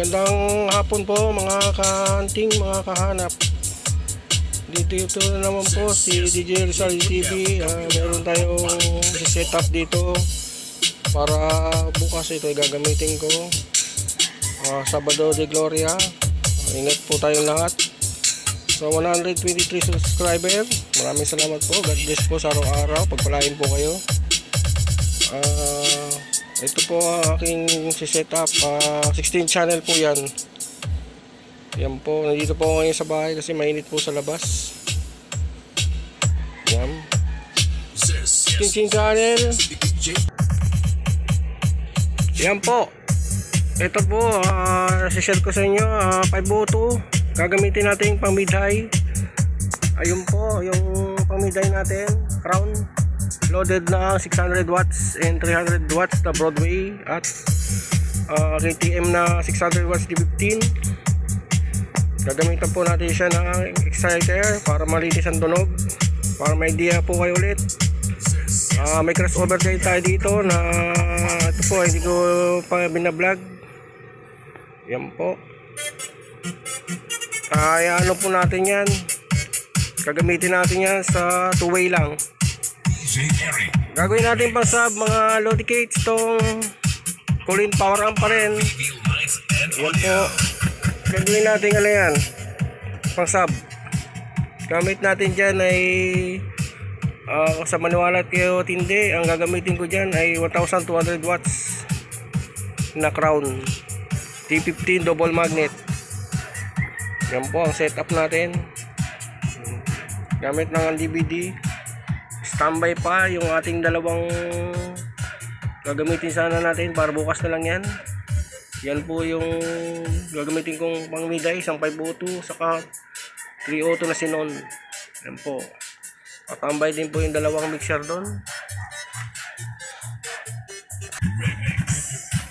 Magandang hapon po mga kaanting, mga kahanap. Dito na naman po si DJ Rizal TV. Meron tayong setup dito para bukas ito gagamitin ko. Sabado de Gloria. Ingat po tayong lahat. So 123 subscriber. Maraming salamat po. God bless po sa araw-araw. Pagpalain po kayo. Ito po ang aking setup. 16 channel po yan. Yan po. Nandito po ngayon sa bahay kasi mainit po sa labas. Yan. 16 channel. Yan po. Ito po. Share ko sa inyo. 502. Gagamitin natin pang mid-high. Ayun po. Yung pang mid-high natin. Crown. Loaded na 600 watts and 300 watts na Broadway at KTM na 600 watts D15. Gagamitan po natin siya ng exciter para malinis ang tunog, para may idea po kayo ulit. May crossover guide tayo dito na ito po hindi ko pa binablog. Yan po. Ano po natin yan, gagamitin natin yan sa 2-way lang. Gagawin natin pang sub mga Lodi Cates tong Colin power amp pa rin. Yan po. Gagawin natin ano yan, pang sub. Gamit natin dyan ay sa maniwala at kayo tindi, ang gagamitin ko dyan ay 1200 watts na Crown T15 double magnet. Yan po ang setup natin. Gamit ng DVD. Standby pa yung ating dalawang gagamitin sana natin para bukas na lang yan. Yan po yung gagamitin kong pang mid-high, isang 502 saka 302 na Sinon. Yan po. Patambay din po yung dalawang mixer doon.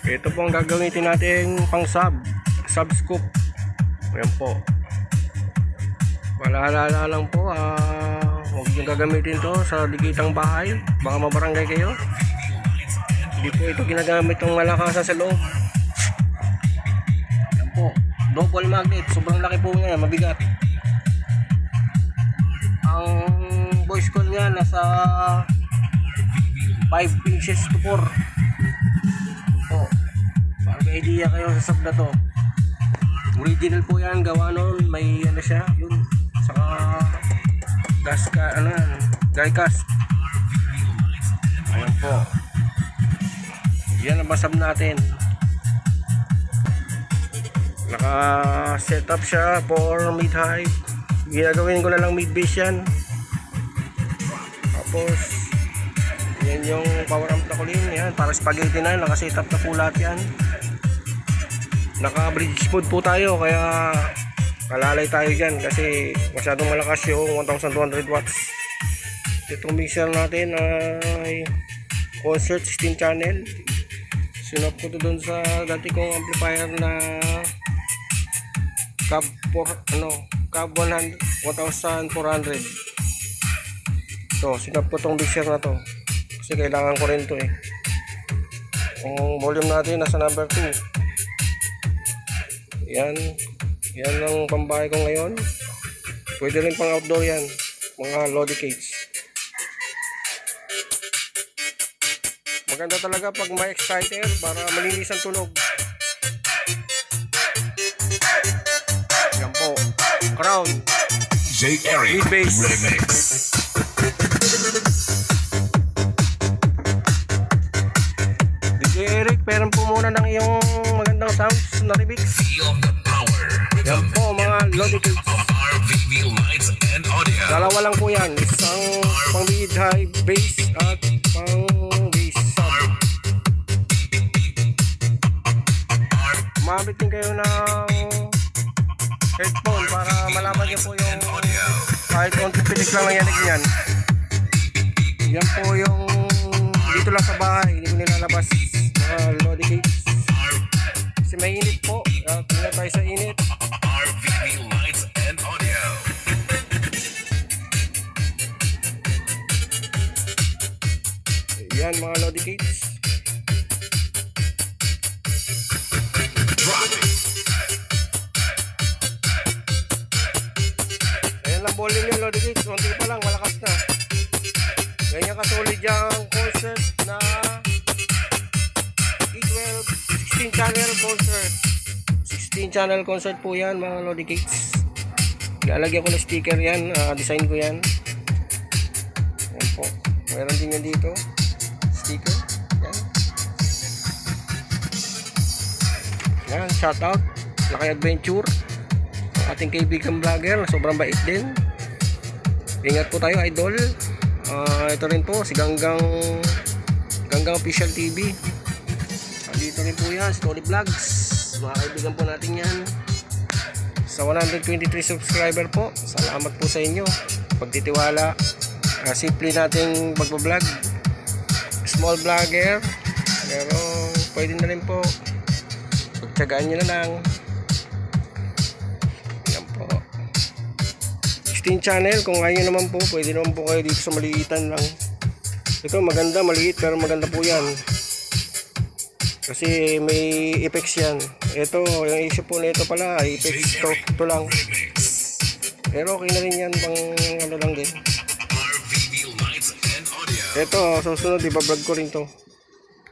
Ito po ang gagamitin natin pang sub scoop. Yan po. Paalala lang po, huwag yung gagamitin to sa digitang bahay, baka mabarangay kayo. Hindi po ito ginagamit ng malakasan sa loob. Yan po, double magnet, sobrang laki po nga, mabigat. Ang voice call nga nasa 5 pieces to 4. Po, para may idea kayo sa sub na to. Original po yan, gawa noon, may ano siya, yun, saka gas ka, dry cast. Ayan po. Yan ang masab natin. Naka set up siya for mid-high. Ginagawin ko na lang mid-bass yan. Tapos yan yung power amp na Colin. Yan, para spaghetti na, naka set up na po lahat yan. Naka bridge mode po tayo, kaya kalalay tayo dyan kasi masyadong malakas yung 1200 watts. Itong mixer natin ay concert 16 channel. Sinop ko to dun sa dati kong amplifier na Cab 1400. So sinop ko tong mixer na to kasi kailangan ko rin to eh. Ang volume natin nasa number 2. Yan ang pambahay ko ngayon. Pwede rin pang outdoor yan, mga Lodi Cates. Maganda talaga pag may exciter para malinis ang tunog. Yan po, Crown J. Eric mid-bass Remix. DJ Eric, meron po muna ng iyong magandang sounds na remix. Yan po mga Lodi Cates. Dalawa lang po yan, isang pang mid-high bass at pang bass sub. Mamit din kayo ng headphone para malaman niyo po yung kahit konti pilik lang ang yanig niyan. Yan po yung dito lang sa bahay, hindi ko nilalabas mga Lodi Cates kasi may init po. Tingnan tayo sa init. Yan mga Lodi Cates. Drop it. volume yun, Lodi Kids. Kunti pa lang, malakas na. Ganyan ka-solid yung concert na E12 16 channel concert. 16 channel concert po yan, mga Lodi Kids. Lalagyan ko ng sticker yan, design ko yan. Yan po. Meron din yan dito. Sticker. Yan. Yan, shout out. Laki Adventure. Ating kaibigan vlogger, sobrang bait din. Ingat po tayo, idol. Ito rin po si Ganggang Official TV. Dito rin po yan, Story Vlogs. Mga kaibigan po natin yan. Sa 123 subscriber po, salamat po sa inyo. Pagtitiwala, simple nating magbablog. Small vlogger, pero pwede na rin po. Pagtsagaan nyo na lang. 16 channel, kung ayaw naman po, pwede naman po kayo dito sa maliitan lang. Ito maganda, maliit pero maganda po yan. Kasi may effects yan. Ito, yung issue po nito pala, effects to lang. Pero okay na rin yan, pang ano lang din. Ito, susunod, ibablog ko rin to.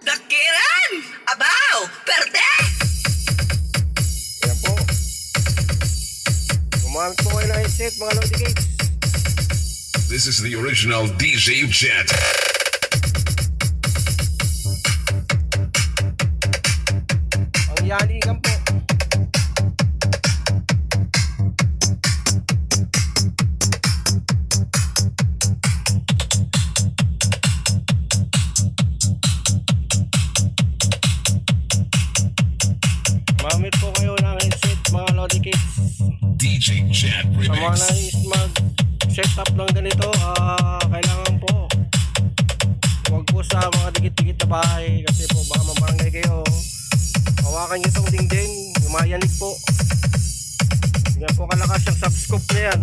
Dakiran! Abaw! Perde! Ayan po. Gumamit po kayo ng headset, mga Lodi Kids. This is the original DJ Jet. Ang yaligan po. Gumamit po kayo ng headset, mga Lodi Kids. DJ Jet Sa mga Remix. nais mag-set up ng ganito, kailangan po huwag po sa mga dikit-dikit na bahay kasi po baka mabarangay kayo. Hawakan nyo itong dingding, lumayanig po. Yan po kalakas yung subscope na yan.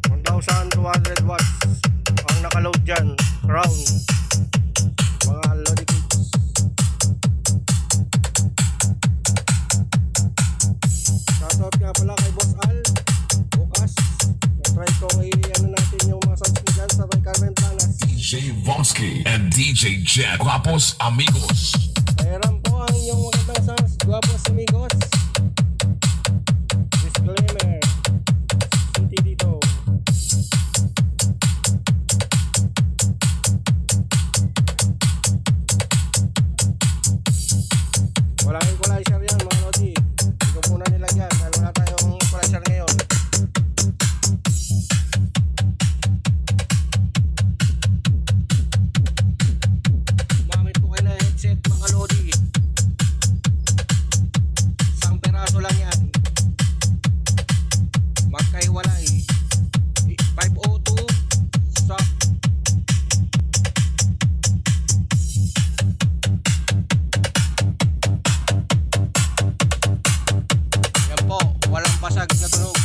1,200 watts ang nakaload dyan, crown. Mga Lodi Kids. Shoutout nga pala kay Boss Al. Bukas na-try ko ano natin yung mga sounds mo dyan sa May Carmen Planas. DJ Vonsky and DJ Jet. Guapos amigos. Kairam po ang inyong magandang sounds, guwapos amigos. Disclaimer, city dito. Walang equalizer yan, mga Lodi. Hindi ko muna nilagyan dahil wala tayong equalizer ngayon. Gumamit po kayo ng headset, mga Lodi. Isang peraso lang yan. Magkahiwalay. 502 sa yan po, walang pasag na tunog.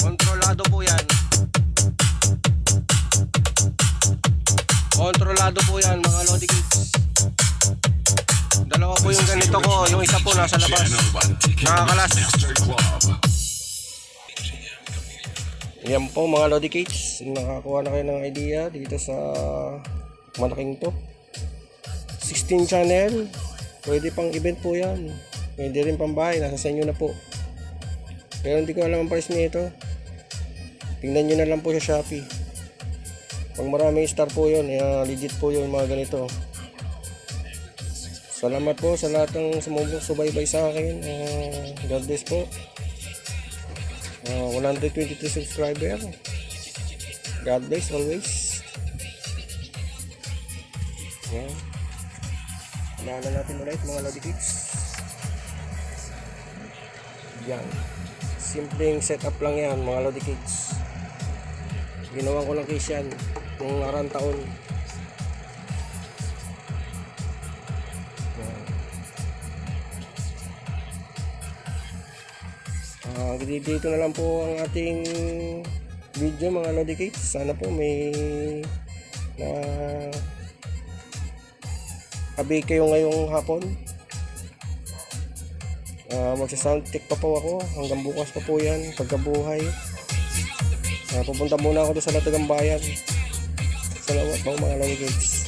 Kontrolado po yan. Kontrolado po yan, mga Lodi Kids. Dalawa po yung ganito ko, yung isa po nasa labas. Nakakalas. Yan po, mga Lodi Kids. Nakakuha na kayo ng idea dito sa malaking to. 16 channel. Pwede pang event po yan. Pwede rin pang bahay, nasa sa inyo na po. Pero hindi ko alam ang price nito. Tingnan nyo na lang po sa Shopee. Pag maraming star po yun, legit po yun, mga ganito. Salamat po sa lahat ng sumubaybay sa akin. God bless po. 123 subscriber. God bless always. Yan. Unahan na natin ulit, mga Lodi Kids. Yan. Simpleng setup lang yan, mga Lodi Kids. Ginawa ko lang case yan kung nakarang taon. Dito na lang po ang ating video, mga Lodi Kids. Sana po may na abay kayo ngayong hapon. Magsa-sound check pa po ako. Hanggang bukas pa po yan. Pagkabuhay. Pupunta muna ako doon sa Latagang Bayan. Salamat po mga Lodi Kids.